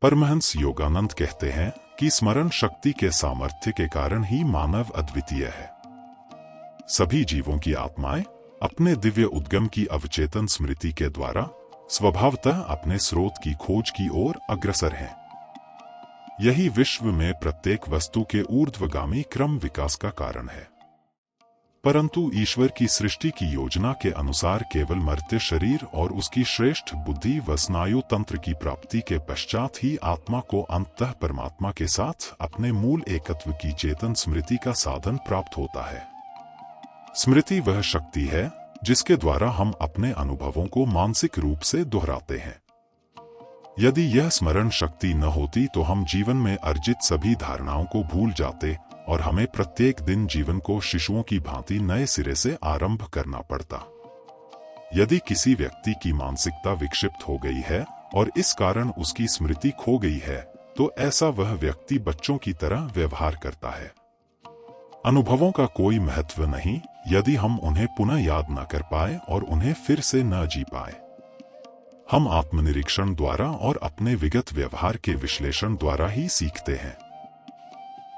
परमहंस योगानंद कहते हैं कि स्मरण शक्ति के सामर्थ्य के कारण ही मानव अद्वितीय है। सभी जीवों की आत्माएं अपने दिव्य उद्गम की अवचेतन स्मृति के द्वारा स्वभावतः अपने स्रोत की खोज की ओर अग्रसर हैं। यही विश्व में प्रत्येक वस्तु के ऊर्ध्वगामी क्रम विकास का कारण है। परंतु ईश्वर की सृष्टि की योजना के अनुसार केवल मर्त्य शरीर और उसकी श्रेष्ठ बुद्धि व स्नायु तंत्र की प्राप्ति के पश्चात ही आत्मा को अंततः परमात्मा के साथ अपने मूल एकत्व की चेतन स्मृति का साधन प्राप्त होता है। स्मृति वह शक्ति है जिसके द्वारा हम अपने अनुभवों को मानसिक रूप से दोहराते हैं। यदि यह स्मरण शक्ति न होती तो हम जीवन में अर्जित सभी धारणाओं को भूल जाते और हमें प्रत्येक दिन जीवन को शिशुओं की भांति नए सिरे से आरंभ करना पड़ता। यदि किसी व्यक्ति की मानसिकता विक्षिप्त हो गई है और इस कारण उसकी स्मृति खो गई है, तो ऐसा वह व्यक्ति बच्चों की तरह व्यवहार करता है। अनुभवों का कोई महत्व नहीं यदि हम उन्हें पुनः याद न कर पाए और उन्हें फिर से न जी पाए। हम आत्मनिरीक्षण द्वारा और अपने विगत व्यवहार के विश्लेषण द्वारा ही सीखते हैं।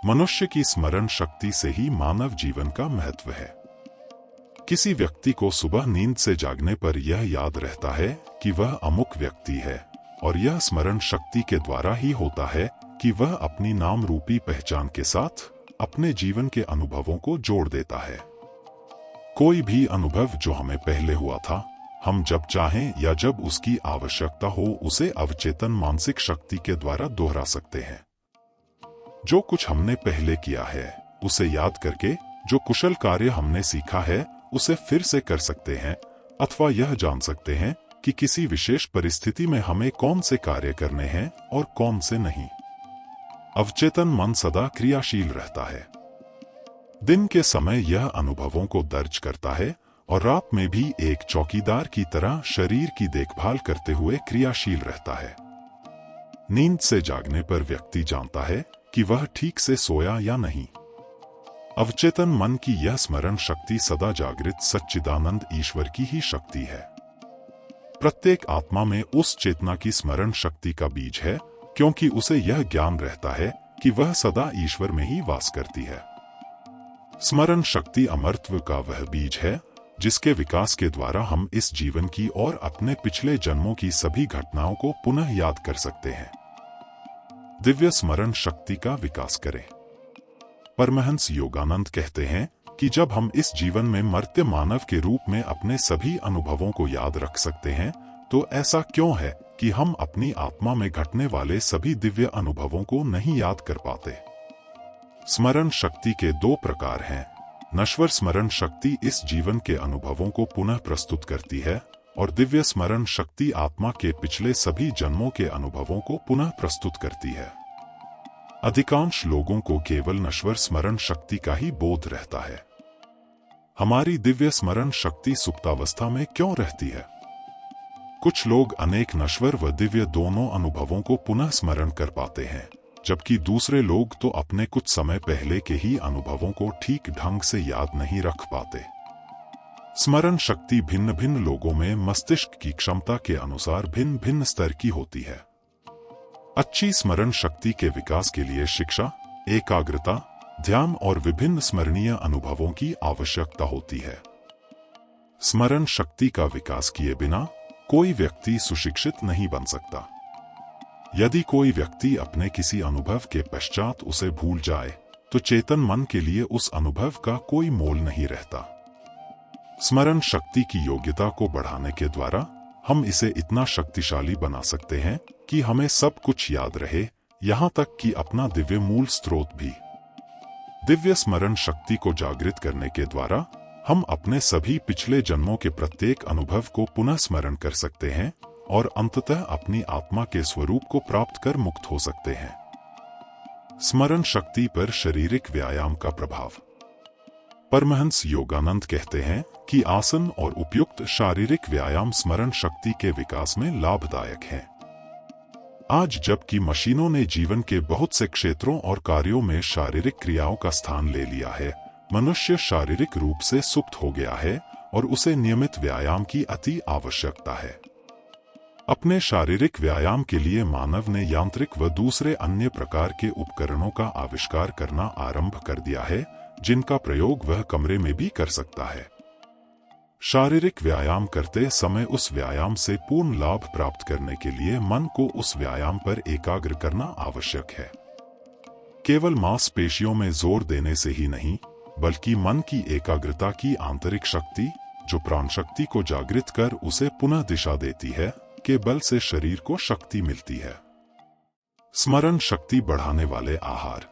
मनुष्य की स्मरण शक्ति से ही मानव जीवन का महत्व है। किसी व्यक्ति को सुबह नींद से जागने पर यह याद रहता है कि वह अमुक व्यक्ति है, और यह स्मरण शक्ति के द्वारा ही होता है कि वह अपनी नाम रूपी पहचान के साथ अपने जीवन के अनुभवों को जोड़ देता है। कोई भी अनुभव जो हमें पहले हुआ था, हम जब चाहें या जब उसकी आवश्यकता हो उसे अवचेतन मानसिक शक्ति के द्वारा दोहरा सकते हैं। जो कुछ हमने पहले किया है उसे याद करके जो कुशल कार्य हमने सीखा है उसे फिर से कर सकते हैं, अथवा यह जान सकते हैं कि किसी विशेष परिस्थिति में हमें कौन से कार्य करने हैं और कौन से नहीं। अवचेतन मन सदा क्रियाशील रहता है। दिन के समय यह अनुभवों को दर्ज करता है और रात में भी एक चौकीदार की तरह शरीर की देखभाल करते हुए क्रियाशील रहता है। नींद से जागने पर व्यक्ति जानता है कि वह ठीक से सोया या नहीं। अवचेतन मन की यह स्मरण शक्ति सदा जागृत सच्चिदानंद ईश्वर की ही शक्ति है। प्रत्येक आत्मा में उस चेतना की स्मरण शक्ति का बीज है, क्योंकि उसे यह ज्ञान रहता है कि वह सदा ईश्वर में ही वास करती है। स्मरण शक्ति अमरत्व का वह बीज है जिसके विकास के द्वारा हम इस जीवन की और अपने पिछले जन्मों की सभी घटनाओं को पुनः याद कर सकते हैं। दिव्य स्मरण शक्ति का विकास करें। परमहंस योगानंद कहते हैं कि जब हम इस जीवन में मर्त्य मानव के रूप में अपने सभी अनुभवों को याद रख सकते हैं, तो ऐसा क्यों है कि हम अपनी आत्मा में घटने वाले सभी दिव्य अनुभवों को नहीं याद कर पाते? स्मरण शक्ति के दो प्रकार हैं। नश्वर स्मरण शक्ति इस जीवन के अनुभवों को पुनः प्रस्तुत करती है, और दिव्य स्मरण शक्ति आत्मा के पिछले सभी जन्मों के अनुभवों को पुनः प्रस्तुत करती है। अधिकांश लोगों को केवल नश्वर स्मरण शक्ति का ही बोध रहता है। हमारी दिव्य स्मरण शक्ति सुप्तावस्था में क्यों रहती है? कुछ लोग अनेक नश्वर व दिव्य दोनों अनुभवों को पुनः स्मरण कर पाते हैं, जबकि दूसरे लोग तो अपने कुछ समय पहले के ही अनुभवों को ठीक ढंग से याद नहीं रख पाते। स्मरण शक्ति भिन्न भिन्न लोगों में मस्तिष्क की क्षमता के अनुसार भिन्न भिन्न स्तर की होती है। अच्छी स्मरण शक्ति के विकास के लिए शिक्षा, एकाग्रता, ध्यान और विभिन्न स्मरणीय अनुभवों की आवश्यकता होती है। स्मरण शक्ति का विकास किए बिना कोई व्यक्ति सुशिक्षित नहीं बन सकता। यदि कोई व्यक्ति अपने किसी अनुभव के पश्चात उसे भूल जाए, तो चेतन मन के लिए उस अनुभव का कोई मोल नहीं रहता। स्मरण शक्ति की योग्यता को बढ़ाने के द्वारा हम इसे इतना शक्तिशाली बना सकते हैं कि हमें सब कुछ याद रहे, यहाँ तक कि अपना दिव्य मूल स्रोत भी। दिव्य स्मरण शक्ति को जागृत करने के द्वारा हम अपने सभी पिछले जन्मों के प्रत्येक अनुभव को पुनः स्मरण कर सकते हैं और अंततः अपनी आत्मा के स्वरूप को प्राप्त कर मुक्त हो सकते हैं। स्मरण शक्ति पर शारीरिक व्यायाम का प्रभाव। परमहंस योगानंद कहते हैं कि आसन और उपयुक्त शारीरिक व्यायाम स्मरण शक्ति के विकास में लाभदायक हैं। आज जबकि मशीनों ने जीवन के बहुत से क्षेत्रों और कार्यों में शारीरिक क्रियाओं का स्थान ले लिया है, मनुष्य शारीरिक रूप से सुप्त हो गया है और उसे नियमित व्यायाम की अति आवश्यकता है। अपने शारीरिक व्यायाम के लिए मानव ने यांत्रिक व दूसरे अन्य प्रकार के उपकरणों का आविष्कार करना आरंभ कर दिया है, जिनका प्रयोग वह कमरे में भी कर सकता है। शारीरिक व्यायाम करते समय उस व्यायाम से पूर्ण लाभ प्राप्त करने के लिए मन को उस व्यायाम पर एकाग्र करना आवश्यक है। केवल मांसपेशियों में जोर देने से ही नहीं, बल्कि मन की एकाग्रता की आंतरिक शक्ति, जो प्राण शक्ति को जागृत कर उसे पुनः दिशा देती है, के बल से शरीर को शक्ति मिलती है। स्मरण शक्ति बढ़ाने वाले आहार।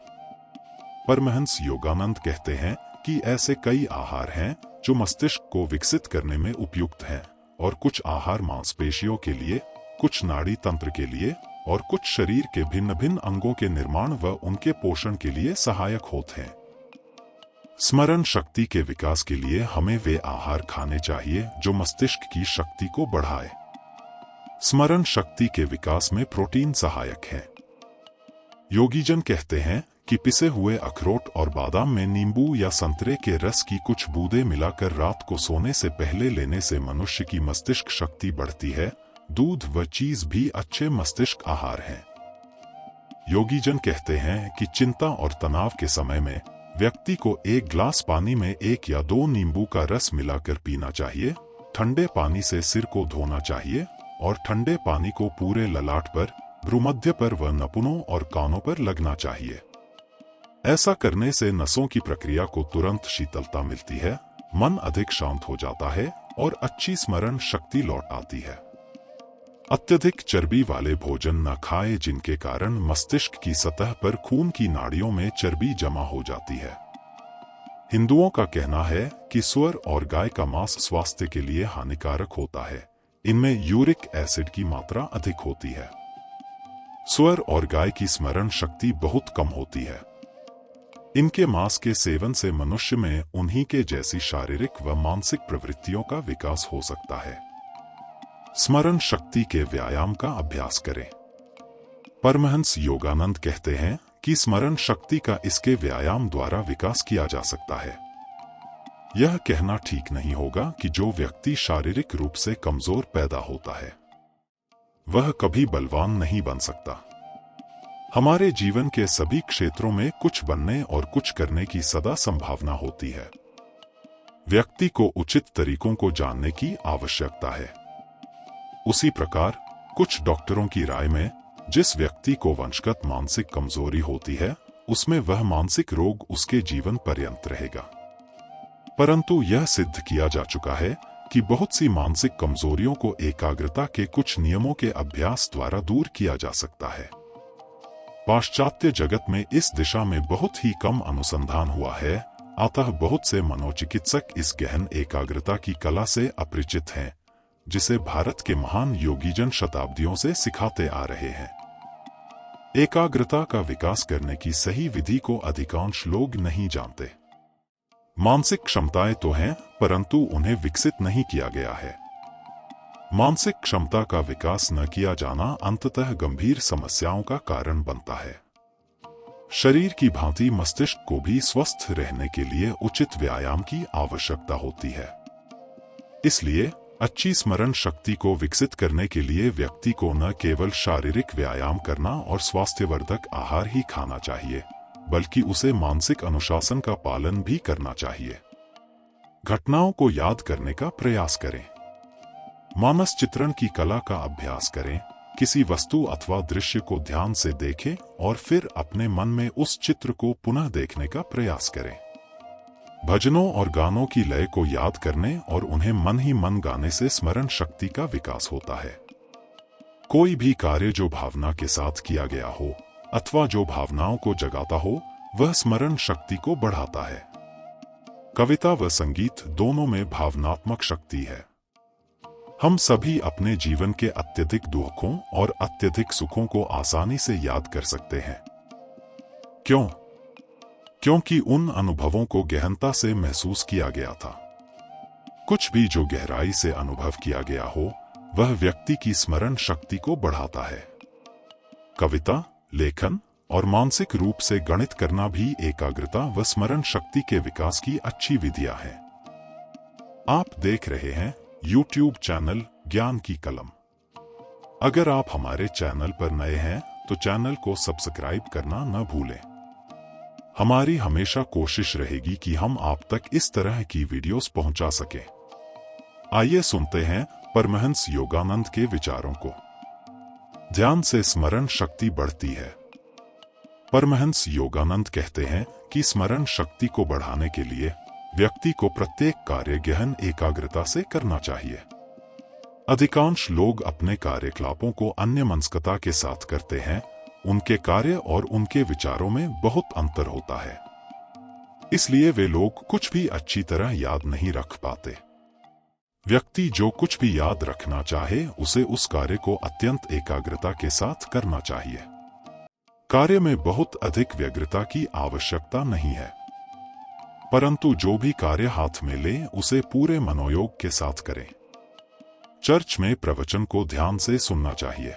परमहंस योगानंद कहते हैं कि ऐसे कई आहार हैं जो मस्तिष्क को विकसित करने में उपयुक्त हैं, और कुछ आहार मांसपेशियों के लिए, कुछ नाड़ी तंत्र के लिए और कुछ शरीर के भिन्न भिन्न अंगों के निर्माण व उनके पोषण के लिए सहायक होते हैं। स्मरण शक्ति के विकास के लिए हमें वे आहार खाने चाहिए जो मस्तिष्क की शक्ति को बढ़ाए। स्मरण शक्ति के विकास में प्रोटीन सहायक है। योगीजन कहते हैं कि पिसे हुए अखरोट और बादाम में नींबू या संतरे के रस की कुछ बूंदें मिलाकर रात को सोने से पहले लेने से मनुष्य की मस्तिष्क शक्ति बढ़ती है। दूध व चीज भी अच्छे मस्तिष्क आहार हैं। योगीजन कहते हैं कि चिंता और तनाव के समय में व्यक्ति को एक ग्लास पानी में 1 या 2 नींबू का रस मिलाकर पीना चाहिए। ठंडे पानी से सिर को धोना चाहिए और ठंडे पानी को पूरे ललाट पर, भ्रूमध्य पर व नपुनों और कानों पर लगना चाहिए। ऐसा करने से नसों की प्रक्रिया को तुरंत शीतलता मिलती है, मन अधिक शांत हो जाता है और अच्छी स्मरण शक्ति लौट आती है। अत्यधिक चर्बी वाले भोजन न खाएं, जिनके कारण मस्तिष्क की सतह पर खून की नाड़ियों में चर्बी जमा हो जाती है। हिंदुओं का कहना है कि सुअर और गाय का मांस स्वास्थ्य के लिए हानिकारक होता है। इनमें यूरिक एसिड की मात्रा अधिक होती है। सुअर और गाय की स्मरण शक्ति बहुत कम होती है। इनके मांस के सेवन से मनुष्य में उन्हीं के जैसी शारीरिक व मानसिक प्रवृत्तियों का विकास हो सकता है। स्मरण शक्ति के व्यायाम का अभ्यास करें। परमहंस योगानंद कहते हैं कि स्मरण शक्ति का इसके व्यायाम द्वारा विकास किया जा सकता है। यह कहना ठीक नहीं होगा कि जो व्यक्ति शारीरिक रूप से कमजोर पैदा होता है वह कभी बलवान नहीं बन सकता। हमारे जीवन के सभी क्षेत्रों में कुछ बनने और कुछ करने की सदा संभावना होती है। व्यक्ति को उचित तरीकों को जानने की आवश्यकता है। उसी प्रकार कुछ डॉक्टरों की राय में जिस व्यक्ति को वंशगत मानसिक कमजोरी होती है, उसमें वह मानसिक रोग उसके जीवन पर्यंत रहेगा। परंतु यह सिद्ध किया जा चुका है कि बहुत सी मानसिक कमजोरियों को एकाग्रता के कुछ नियमों के अभ्यास द्वारा दूर किया जा सकता है। पाश्चात्य जगत में इस दिशा में बहुत ही कम अनुसंधान हुआ है, अतः बहुत से मनोचिकित्सक इस गहन एकाग्रता की कला से अपरिचित हैं, जिसे भारत के महान योगीजन शताब्दियों से सिखाते आ रहे हैं। एकाग्रता का विकास करने की सही विधि को अधिकांश लोग नहीं जानते। मानसिक क्षमताएं तो हैं, परंतु उन्हें विकसित नहीं किया गया है। मानसिक क्षमता का विकास न किया जाना अंततः गंभीर समस्याओं का कारण बनता है। शरीर की भांति मस्तिष्क को भी स्वस्थ रहने के लिए उचित व्यायाम की आवश्यकता होती है। इसलिए अच्छी स्मरण शक्ति को विकसित करने के लिए व्यक्ति को न केवल शारीरिक व्यायाम करना और स्वास्थ्यवर्धक आहार ही खाना चाहिए, बल्कि उसे मानसिक अनुशासन का पालन भी करना चाहिए। घटनाओं को याद करने का प्रयास करें। मानस चित्रण की कला का अभ्यास करें। किसी वस्तु अथवा दृश्य को ध्यान से देखें और फिर अपने मन में उस चित्र को पुनः देखने का प्रयास करें। भजनों और गानों की लय को याद करने और उन्हें मन ही मन गाने से स्मरण शक्ति का विकास होता है। कोई भी कार्य जो भावना के साथ किया गया हो अथवा जो भावनाओं को जगाता हो, वह स्मरण शक्ति को बढ़ाता है। कविता व संगीत दोनों में भावनात्मक शक्ति है। हम सभी अपने जीवन के अत्यधिक दुखों और अत्यधिक सुखों को आसानी से याद कर सकते हैं। क्यों? क्योंकि उन अनुभवों को गहनता से महसूस किया गया था। कुछ भी जो गहराई से अनुभव किया गया हो, वह व्यक्ति की स्मरण शक्ति को बढ़ाता है। कविता, लेखन और मानसिक रूप से गणित करना भी एकाग्रता व स्मरण शक्ति के विकास की अच्छी विधियां हैं। आप देख रहे हैं YouTube चैनल ज्ञान की कलम। अगर आप हमारे चैनल पर नए हैं तो चैनल को सब्सक्राइब करना न भूलें। हमारी हमेशा कोशिश रहेगी कि हम आप तक इस तरह की वीडियोस पहुंचा सकें। आइए सुनते हैं परमहंस योगानंद के विचारों को। ध्यान से स्मरण शक्ति बढ़ती है। परमहंस योगानंद कहते हैं कि स्मरण शक्ति को बढ़ाने के लिए व्यक्ति को प्रत्येक कार्य गहन एकाग्रता से करना चाहिए। अधिकांश लोग अपने कार्यकलापों को अन्यमनस्कता के साथ करते हैं। उनके कार्य और उनके विचारों में बहुत अंतर होता है, इसलिए वे लोग कुछ भी अच्छी तरह याद नहीं रख पाते। व्यक्ति जो कुछ भी याद रखना चाहे उसे उस कार्य को अत्यंत एकाग्रता के साथ करना चाहिए। कार्य में बहुत अधिक व्यग्रता की आवश्यकता नहीं है, परंतु जो भी कार्य हाथ में ले उसे पूरे मनोयोग के साथ करें। चर्च में प्रवचन को ध्यान से सुनना चाहिए।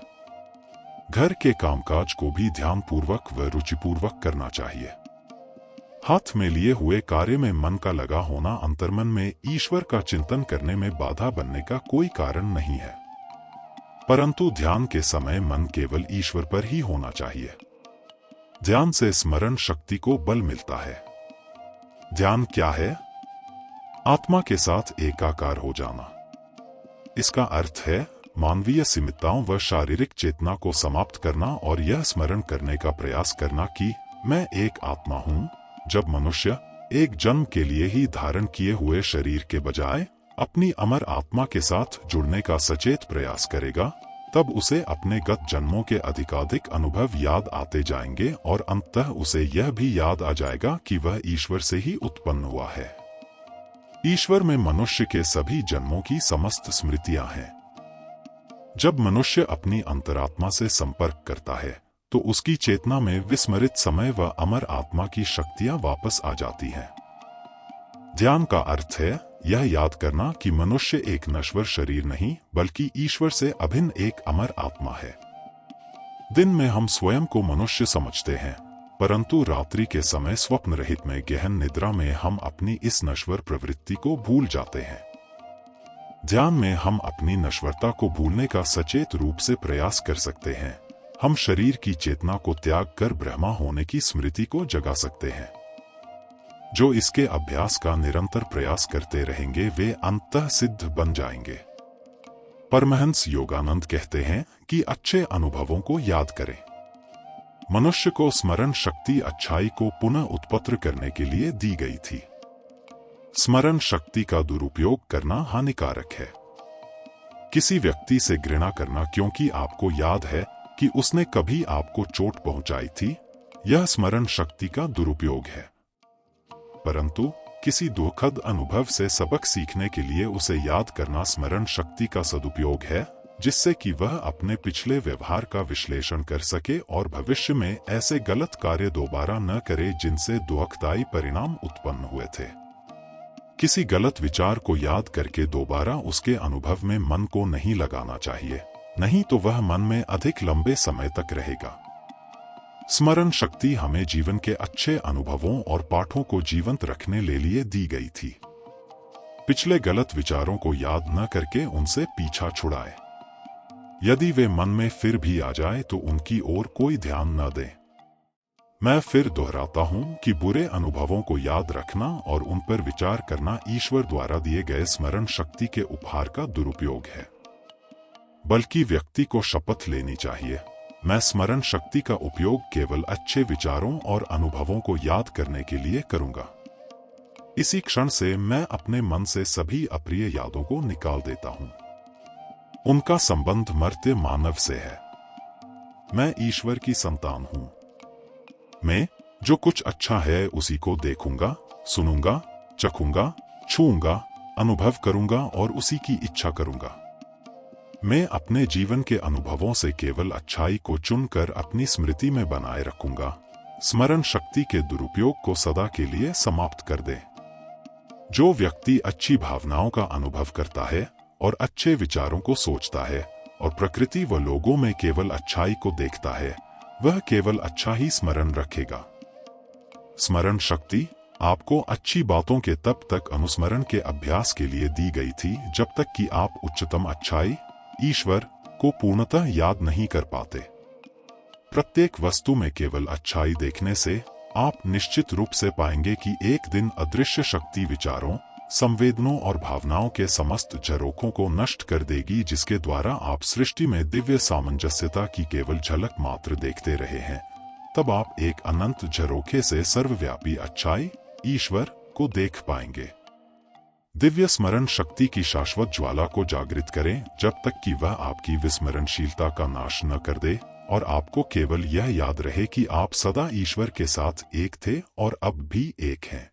घर के कामकाज को भी ध्यानपूर्वक व रुचिपूर्वक करना चाहिए। हाथ में लिए हुए कार्य में मन का लगा होना अंतर्मन में ईश्वर का चिंतन करने में बाधा बनने का कोई कारण नहीं है, परंतु ध्यान के समय मन केवल ईश्वर पर ही होना चाहिए। ध्यान से स्मरण शक्ति को बल मिलता है। ध्यान क्या है? आत्मा के साथ एकाकार हो जाना। इसका अर्थ है मानवीय सीमितताओं व शारीरिक चेतना को समाप्त करना और यह स्मरण करने का प्रयास करना कि मैं एक आत्मा हूं। जब मनुष्य एक जन्म के लिए ही धारण किए हुए शरीर के बजाय अपनी अमर आत्मा के साथ जुड़ने का सचेत प्रयास करेगा, तब उसे अपने गत जन्मों के अधिकाधिक अनुभव याद आते जाएंगे और अंततः उसे यह भी याद आ जाएगा कि वह ईश्वर से ही उत्पन्न हुआ है। ईश्वर में मनुष्य के सभी जन्मों की समस्त स्मृतियां हैं। जब मनुष्य अपनी अंतरात्मा से संपर्क करता है तो उसकी चेतना में विस्मरित समय व अमर आत्मा की शक्तियां वापस आ जाती हैं। ध्यान का अर्थ है यह याद करना कि मनुष्य एक नश्वर शरीर नहीं बल्कि ईश्वर से अभिन्न एक अमर आत्मा है। दिन में हम स्वयं को मनुष्य समझते हैं, परंतु रात्रि के समय स्वप्न रहित में गहन निद्रा में हम अपनी इस नश्वर प्रवृत्ति को भूल जाते हैं। ध्यान में हम अपनी नश्वरता को भूलने का सचेत रूप से प्रयास कर सकते हैं। हम शरीर की चेतना को त्याग कर ब्रह्मा होने की स्मृति को जगा सकते हैं। जो इसके अभ्यास का निरंतर प्रयास करते रहेंगे वे अंततः सिद्ध बन जाएंगे। परमहंस योगानंद कहते हैं कि अच्छे अनुभवों को याद करें। मनुष्य को स्मरण शक्ति अच्छाई को पुनः उत्पन्न करने के लिए दी गई थी। स्मरण शक्ति का दुरुपयोग करना हानिकारक है। किसी व्यक्ति से घृणा करना क्योंकि आपको याद है कि उसने कभी आपको चोट पहुंचाई थी, यह स्मरण शक्ति का दुरुपयोग है। परंतु किसी दुखद अनुभव से सबक सीखने के लिए उसे याद करना स्मरण शक्ति का सदुपयोग है, जिससे कि वह अपने पिछले व्यवहार का विश्लेषण कर सके और भविष्य में ऐसे गलत कार्य दोबारा न करे जिनसे दुखदायी परिणाम उत्पन्न हुए थे। किसी गलत विचार को याद करके दोबारा उसके अनुभव में मन को नहीं लगाना चाहिए, नहीं तो वह मन में अधिक लंबे समय तक रहेगा। स्मरण शक्ति हमें जीवन के अच्छे अनुभवों और पाठों को जीवंत रखने के लिए दी गई थी। पिछले गलत विचारों को याद न करके उनसे पीछा छुड़ाए। यदि वे मन में फिर भी आ जाए तो उनकी ओर कोई ध्यान न दें। मैं फिर दोहराता हूं कि बुरे अनुभवों को याद रखना और उन पर विचार करना ईश्वर द्वारा दिए गए स्मरण शक्ति के उपहार का दुरुपयोग है। बल्कि व्यक्ति को शपथ लेनी चाहिए, मैं स्मरण शक्ति का उपयोग केवल अच्छे विचारों और अनुभवों को याद करने के लिए करूंगा। इसी क्षण से मैं अपने मन से सभी अप्रिय यादों को निकाल देता हूं। उनका संबंध मर्त्य मानव से है। मैं ईश्वर की संतान हूं। मैं जो कुछ अच्छा है उसी को देखूंगा, सुनूंगा, चखूंगा, छूऊंगा, अनुभव करूंगा और उसी की इच्छा करूंगा। मैं अपने जीवन के अनुभवों से केवल अच्छाई को चुनकर अपनी स्मृति में बनाए रखूंगा। स्मरण शक्ति के दुरुपयोग को सदा के लिए समाप्त कर दे। जो व्यक्ति अच्छी भावनाओं का अनुभव करता है और अच्छे विचारों को सोचता है और प्रकृति व लोगों में केवल अच्छाई को देखता है, वह केवल अच्छा ही स्मरण रखेगा। स्मरण शक्ति आपको अच्छी बातों के तब तक अनुस्मरण के अभ्यास के लिए दी गई थी जब तक कि आप उच्चतम अच्छाई, ईश्वर को पूर्णतः याद नहीं कर पाते। प्रत्येक वस्तु में केवल अच्छाई देखने से आप निश्चित रूप से पाएंगे कि एक दिन अदृश्य शक्ति विचारों, संवेदनों और भावनाओं के समस्त झरोखों को नष्ट कर देगी, जिसके द्वारा आप सृष्टि में दिव्य सामंजस्यता की केवल झलक मात्र देखते रहे हैं। तब आप एक अनंत झरोखे से सर्वव्यापी अच्छाई, ईश्वर को देख पाएंगे। दिव्य स्मरण शक्ति की शाश्वत ज्वाला को जागृत करें जब तक कि वह आपकी विस्मरणशीलता का नाश न कर दे और आपको केवल यह याद रहे कि आप सदा ईश्वर के साथ एक थे और अब भी एक हैं।